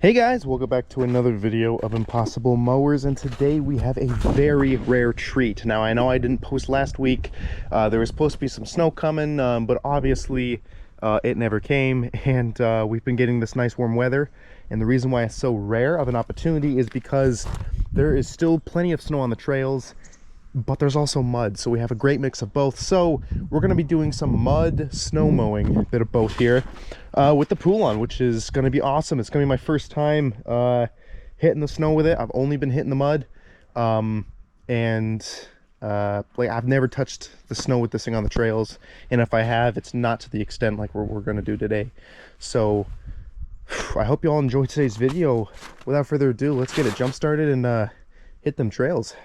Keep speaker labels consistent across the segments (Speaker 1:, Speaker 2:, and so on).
Speaker 1: Hey guys, welcome back to another video of Impossible Mowers, and today we have a very rare treat. Now I know I didn't post last week. There was supposed to be some snow coming, but obviously it never came, and we've been getting this nice warm weather. And the reason why it's so rare of an opportunity is because there is still plenty of snow on the trails, but there's also mud, so we have a great mix of both. So we're going to be doing some mud snow mowing, a bit of both here, with the pool on, which is going to be awesome. It's going to be my first time hitting the snow with it. I've only been hitting the mud, and like I've never touched the snow with this thing on the trails, and if I have, it's not to the extent like we're going to do today. So I hope you all enjoy today's video. Without further ado, let's get it jump started and hit them trails.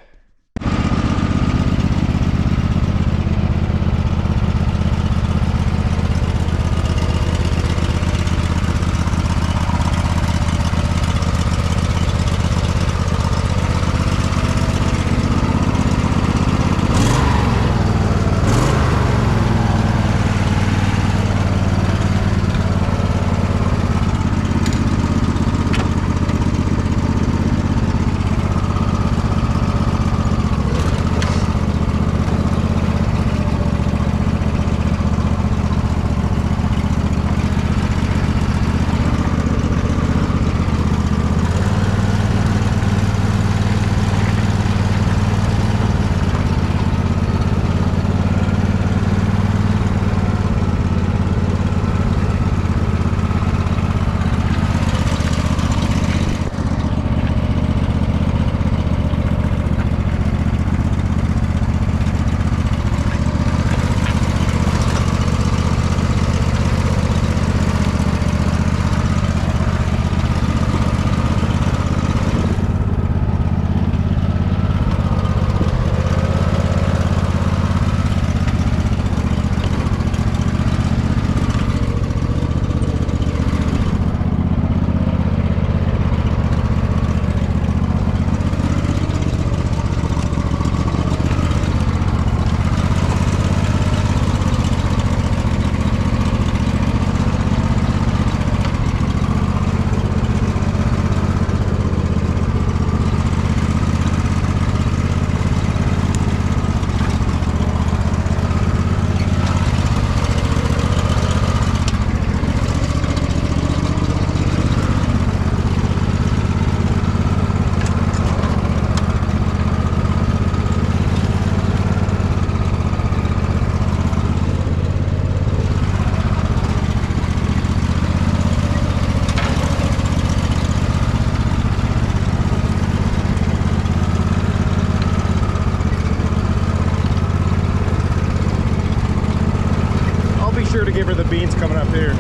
Speaker 1: Sure to give her the beans coming up here.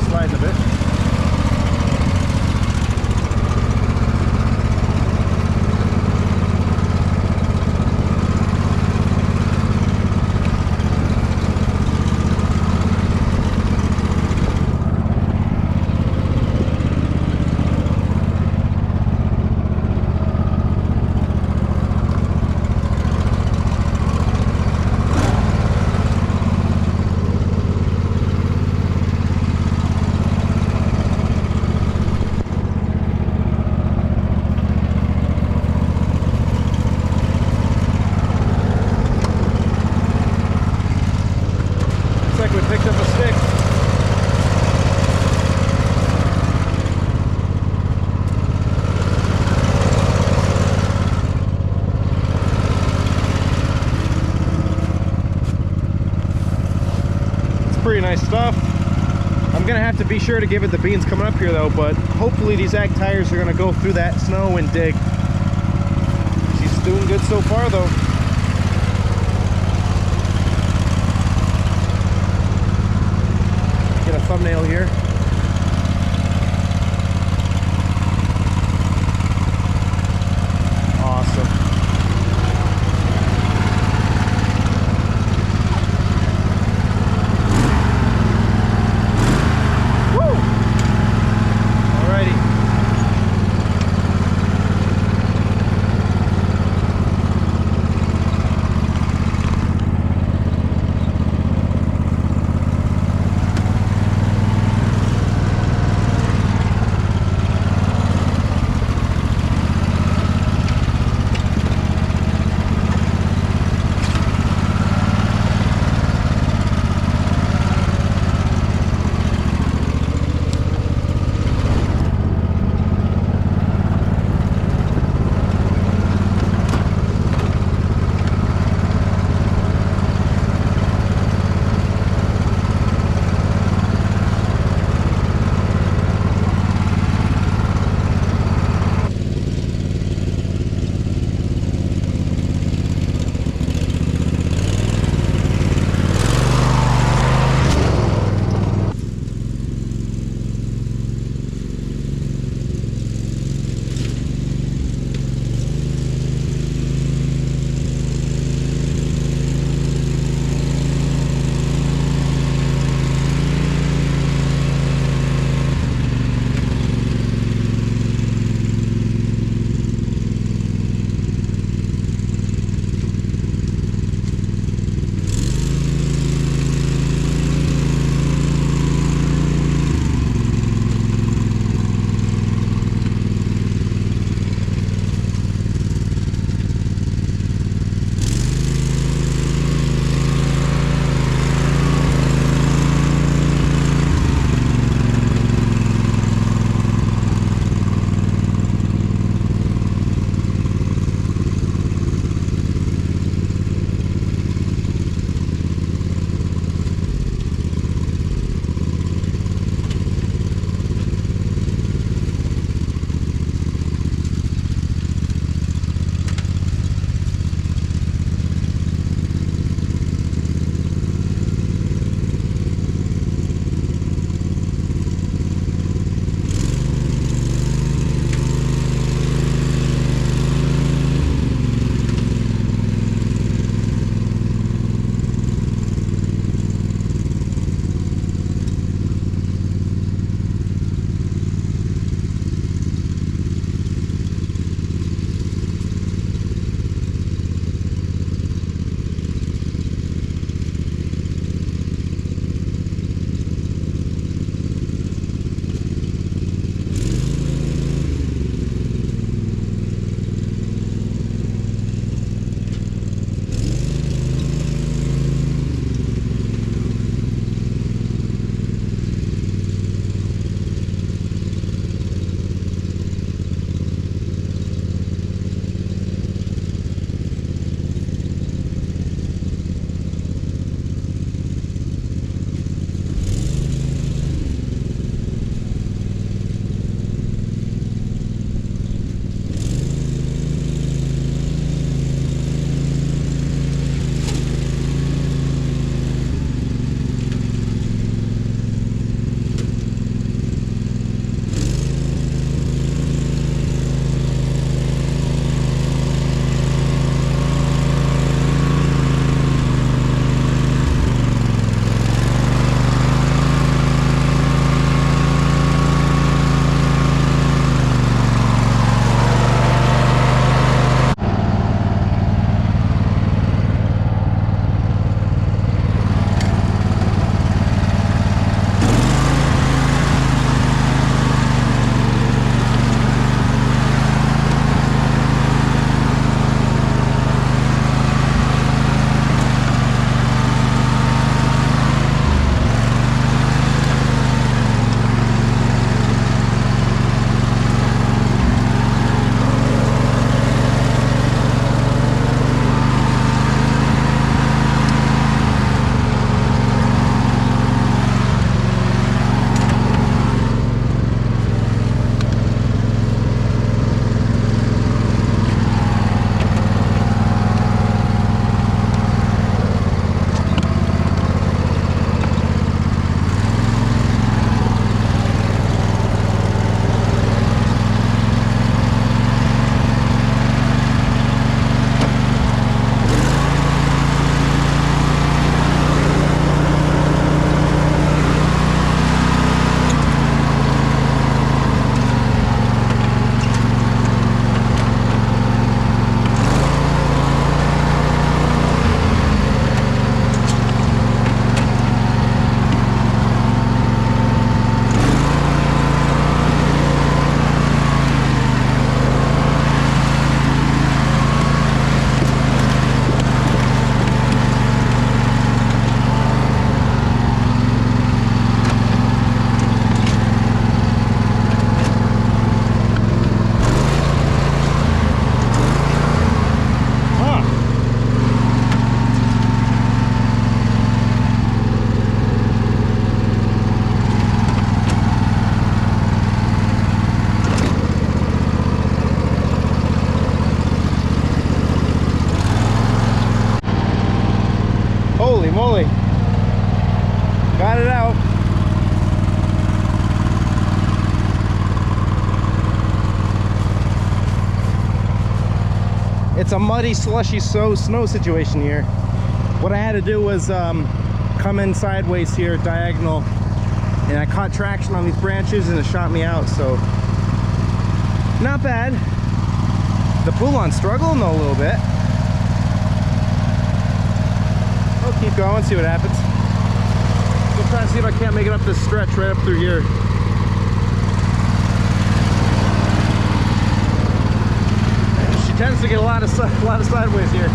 Speaker 1: Sliding a bit. Pretty nice stuff. I'm gonna have to be sure to give it the beans coming up here though, but hopefully these ag tires are gonna go through that snow and dig. She's doing good so far though. Get a thumbnail here. Awesome. It's a muddy, slushy snow situation here. What I had to do was come in sideways here, diagonal, and I caught traction on these branches and it shot me out, so not bad. The Poulon's struggling though a little bit. I'll keep going, see what happens. We'll try to see if I can't make it up this stretch right up through here. She tends to get a lot of sideways here.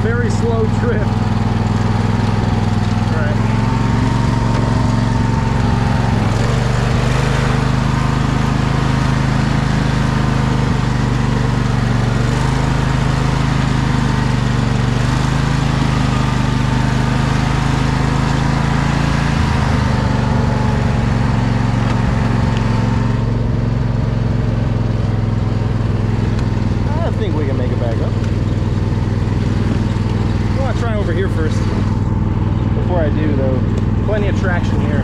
Speaker 1: Very slow drift. Right. I think we can make it back up. Try over here first before I do, though. Plenty of traction here.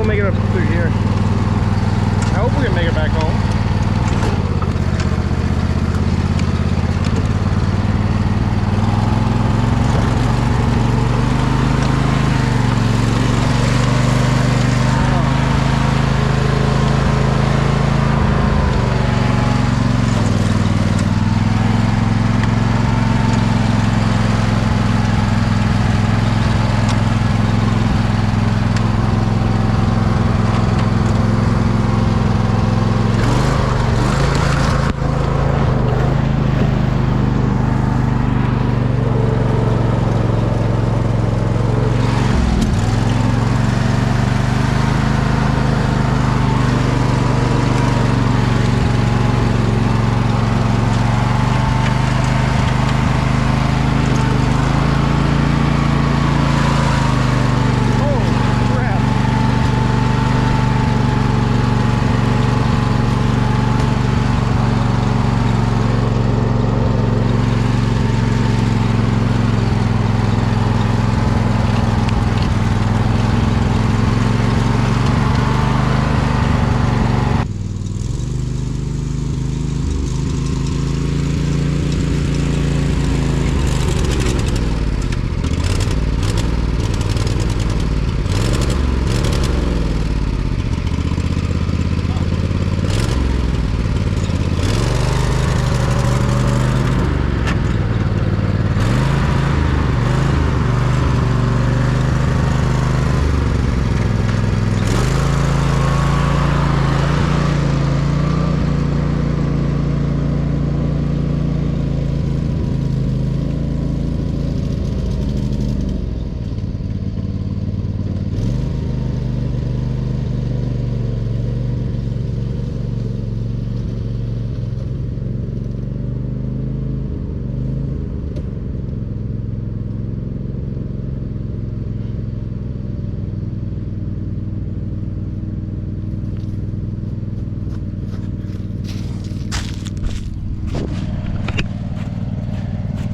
Speaker 1: Make it up through here. I hope we can make it back home.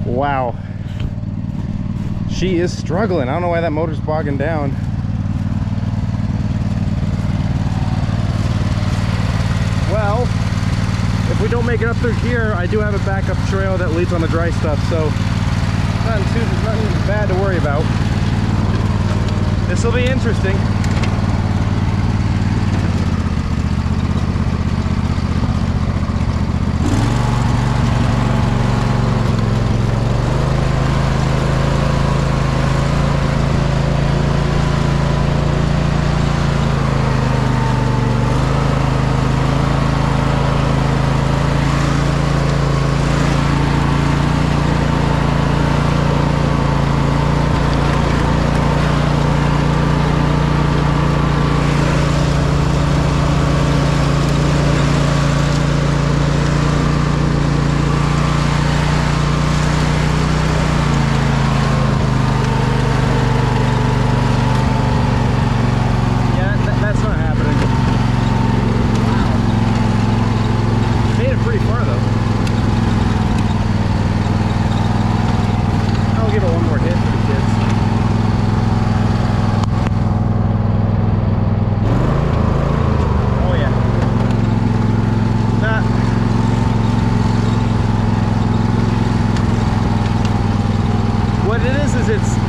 Speaker 1: Wow. She is struggling. I don't know why that motor's bogging down. we don't make it up through here, I do have a backup trail that leads on the dry stuff, so nothing bad to worry about. This will be interesting.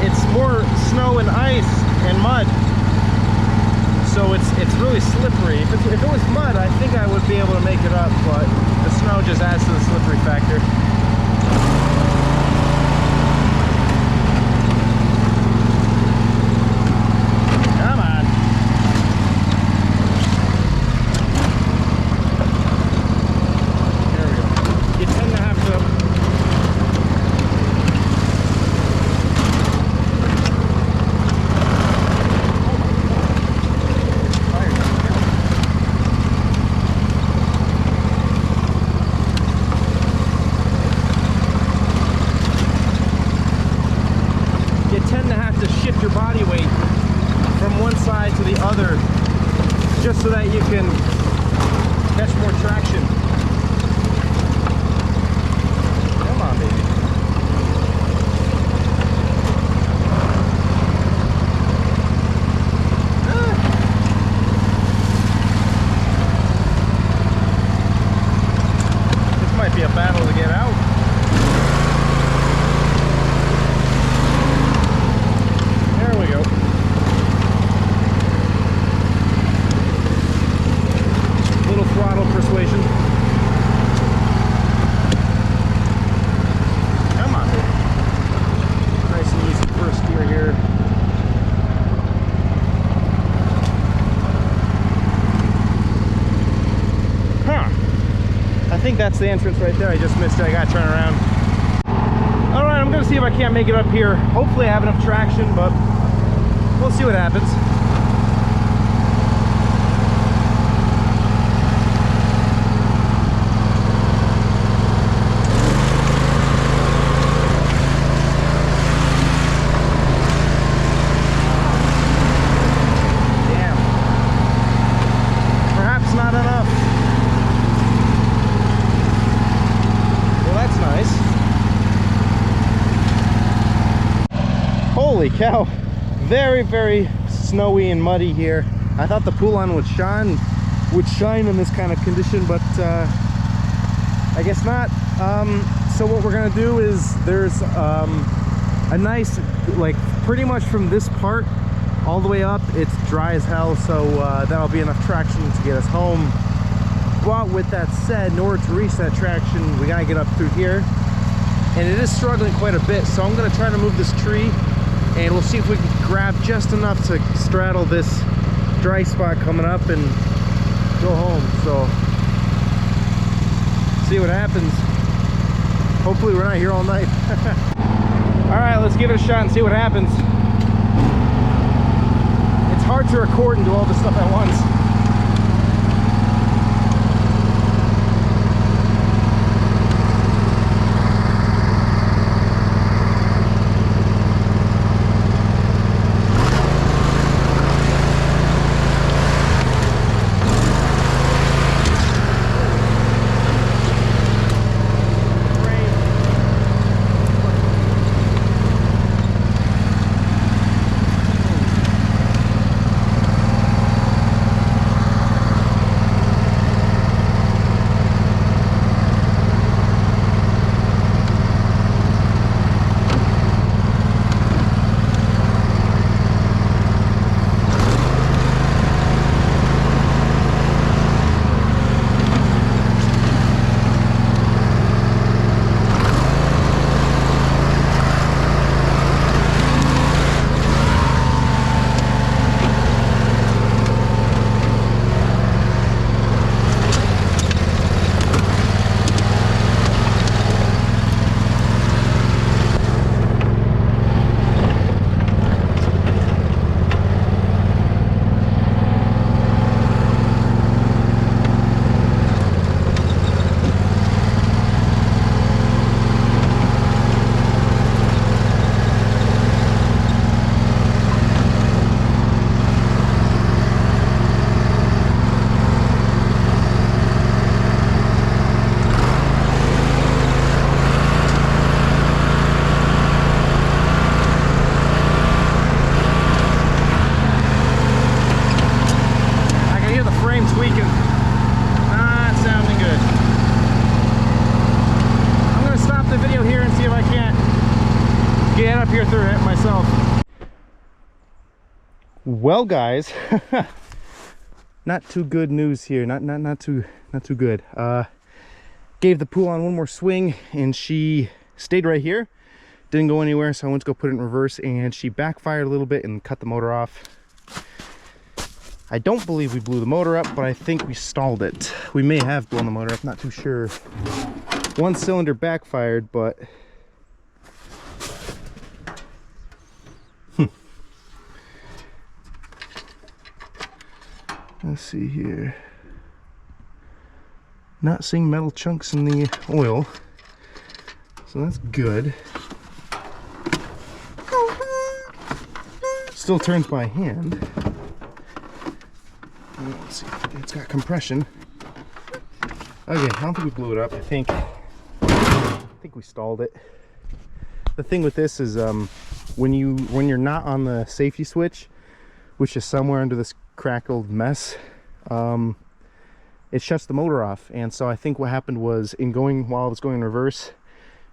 Speaker 1: It's more snow and ice and mud, so it's really slippery. If it was mud, I think I would be able to make it up, but the snow just adds to the slippery factor. Come on. There we go. You tend to have to shift your body weight from one side to the other just so that you can catch more traction. Come on, baby. This might be a battle to get out. I think that's the entrance right there. I just missed it. I gotta turn around. All right, I'm gonna see if I can't make it up here. Hopefully I have enough traction, but we'll see what happens. Damn. Perhaps not enough. That's nice. Holy cow, very snowy and muddy here. I thought the pool line would shine in this kind of condition, but I guess not. So what we're gonna do is there's a nice, like pretty much from this part all the way up, it's dry as hell, so that'll be enough traction to get us home. But with that said, in order to reach that traction, we gotta get up through here, and it is struggling quite a bit. So I'm gonna try to move this tree, and we'll see if we can grab just enough to straddle this dry spot coming up and go home. So see what happens. Hopefully we're not here all night. All right, let's give it a shot and see what happens. It's hard to record and do all this stuff at once. Well, guys, not too good news here. Not too good. Gave the pool on one more swing, and she stayed right here. Didn't go anywhere, so I went to go put it in reverse, and she backfired a little bit and cut the motor off. I don't believe we blew the motor up, but I think we stalled it. We may have blown the motor up, not too sure. One cylinder backfired, but let's see here. Not seeing metal chunks in the oil, so that's good. Still turns by hand. Let's see, it's got compression. Okay, I don't think we blew it up. I think we stalled it. The thing with this is when you're not on the safety switch, which is somewhere under this crackled mess, it shuts the motor off. And so I think what happened was, while I was going in reverse,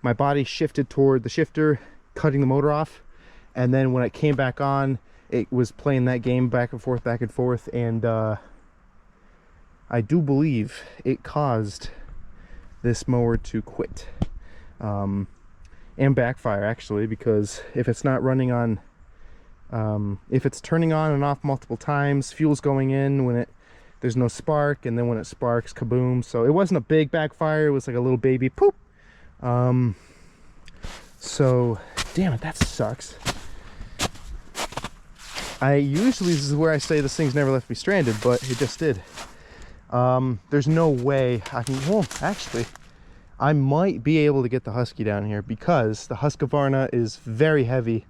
Speaker 1: my body shifted toward the shifter, cutting the motor off, and then when it came back on, it was playing that game back and forth, and I do believe it caused this mower to quit and backfire, actually, because if it's not running on, if it's turning on and off multiple times, fuel's going in when there's no spark, and then when it sparks, kaboom. So it wasn't a big backfire, it was like a little baby poop. So damn it, that sucks. This is where I say this thing's never left me stranded, but it just did. There's no way I can, well, actually, I might be able to get the Husky down here, because the Husqvarna is very heavy.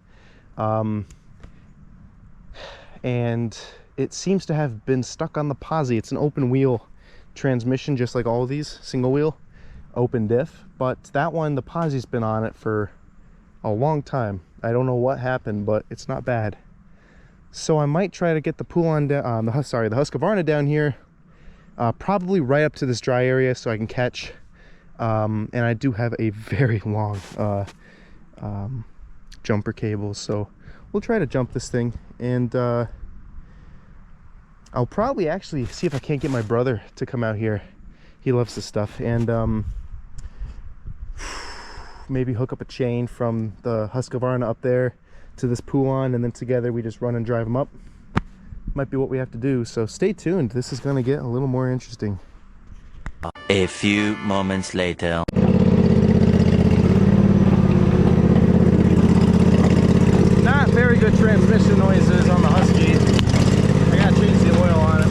Speaker 1: And it seems to have been stuck on the posi. It's an open wheel transmission, just like all of these, single wheel, open diff. But that one, the posi's been on it for a long time. I don't know what happened, but it's not bad. So I might try to get the pool on down, the Husqvarna down here, probably right up to this dry area so I can catch. And I do have a very long jumper cable, so we'll try to jump this thing, and I'll probably actually see if I can't get my brother to come out here. He loves this stuff, and maybe hook up a chain from the Husqvarna up there to this pool-on, and then together we just run and drive them up. Might be what we have to do, so stay tuned. This is going to get a little more interesting.
Speaker 2: A few moments later.
Speaker 1: Not very good transmission noises on the Husky. I gotta change the oil on it.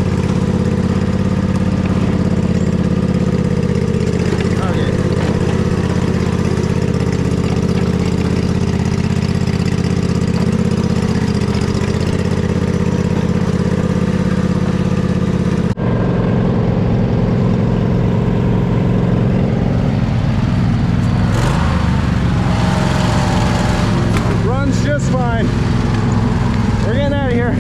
Speaker 1: Just fine. We're getting out of here.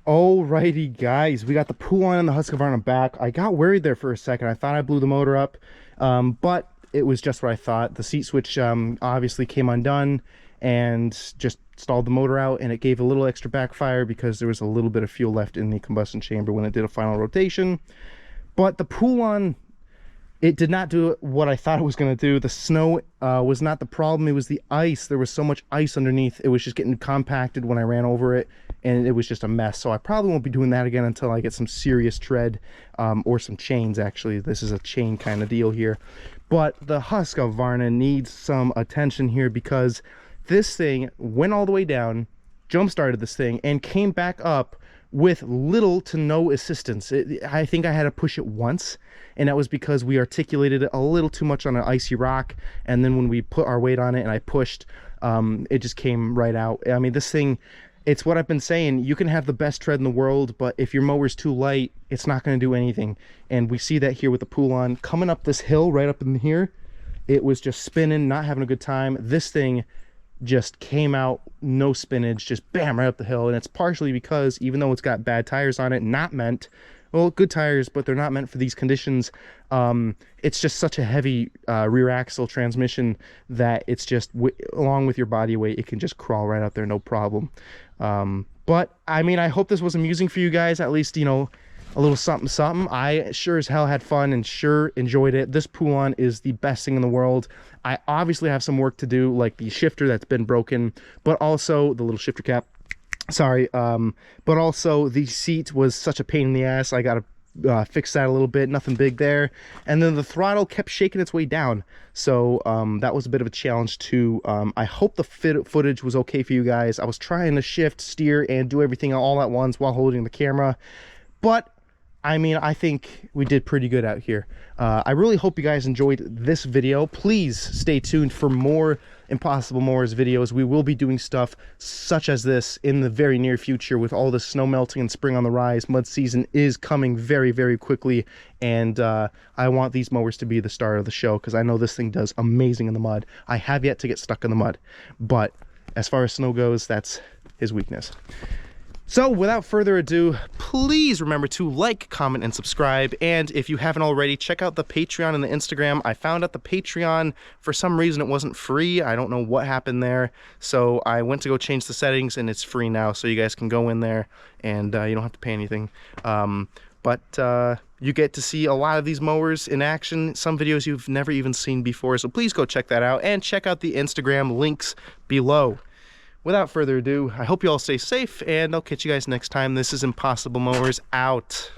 Speaker 1: Alrighty, guys, we got the pool on and the Husqvarna back. I got worried there for a second. I thought I blew the motor up, but it was just what I thought. The seat switch obviously came undone and just stalled the motor out, and it gave a little extra backfire because there was a little bit of fuel left in the combustion chamber when it did a final rotation. But the pool on, it did not do what I thought it was going to do. The snow was not the problem. It was the ice. There was so much ice underneath. It was just getting compacted when I ran over it, and it was just a mess. So I probably won't be doing that again until I get some serious tread, or some chains. Actually, this is a chain kind of deal here. But the Husqvarna needs some attention here, because this thing went all the way down, jump started this thing, and came back up with little to no assistance. I think I had to push it once, and that was because we articulated it a little too much on an icy rock, and then when we put our weight on it and I pushed, it just came right out. I mean, this thing, it's what I've been saying. You can have the best tread in the world, but if your mower's too light, it's not going to do anything. And we see that here with the pool on. Coming up this hill right up in here, it was just spinning, not having a good time. This thing just came out, no spinach, just bam, right up the hill. And it's partially because even though it's got bad tires on it, not meant, well, good tires, but they're not meant for these conditions. It's just such a heavy rear axle transmission that it's just, along with your body weight, it can just crawl right out there, no problem. But I mean, I hope this was amusing for you guys, at least, you know, a little something something. I sure as hell had fun and sure enjoyed it. This Poulon is the best thing in the world. I obviously have some work to do, like the shifter that's been broken, but also the little shifter cap, sorry, but also the seat was such a pain in the ass. I gotta fix that a little bit, nothing big there. And then the throttle kept shaking its way down, so that was a bit of a challenge too. I hope the footage was okay for you guys. I was trying to shift, steer, and do everything all at once while holding the camera, but I mean, I think we did pretty good out here. I really hope you guys enjoyed this video. Please stay tuned for more Impossible Mowers videos. We will be doing stuff such as this in the very near future with all the snow melting and spring on the rise. Mud season is coming very, very quickly, and I want these mowers to be the star of the show because I know this thing does amazing in the mud. I have yet to get stuck in the mud, but as far as snow goes, that's his weakness. So without further ado, please remember to like, comment, and subscribe. And if you haven't already, check out the Patreon and the Instagram. I found out the Patreon, for some reason, it wasn't free. I don't know what happened there. So I went to go change the settings, and it's free now. So you guys can go in there, and you don't have to pay anything. But you get to see a lot of these mowers in action, some videos you've never even seen before. So please go check that out, and check out the Instagram links below. Without further ado, I hope you all stay safe, and I'll catch you guys next time. This is Impossible Mowers out.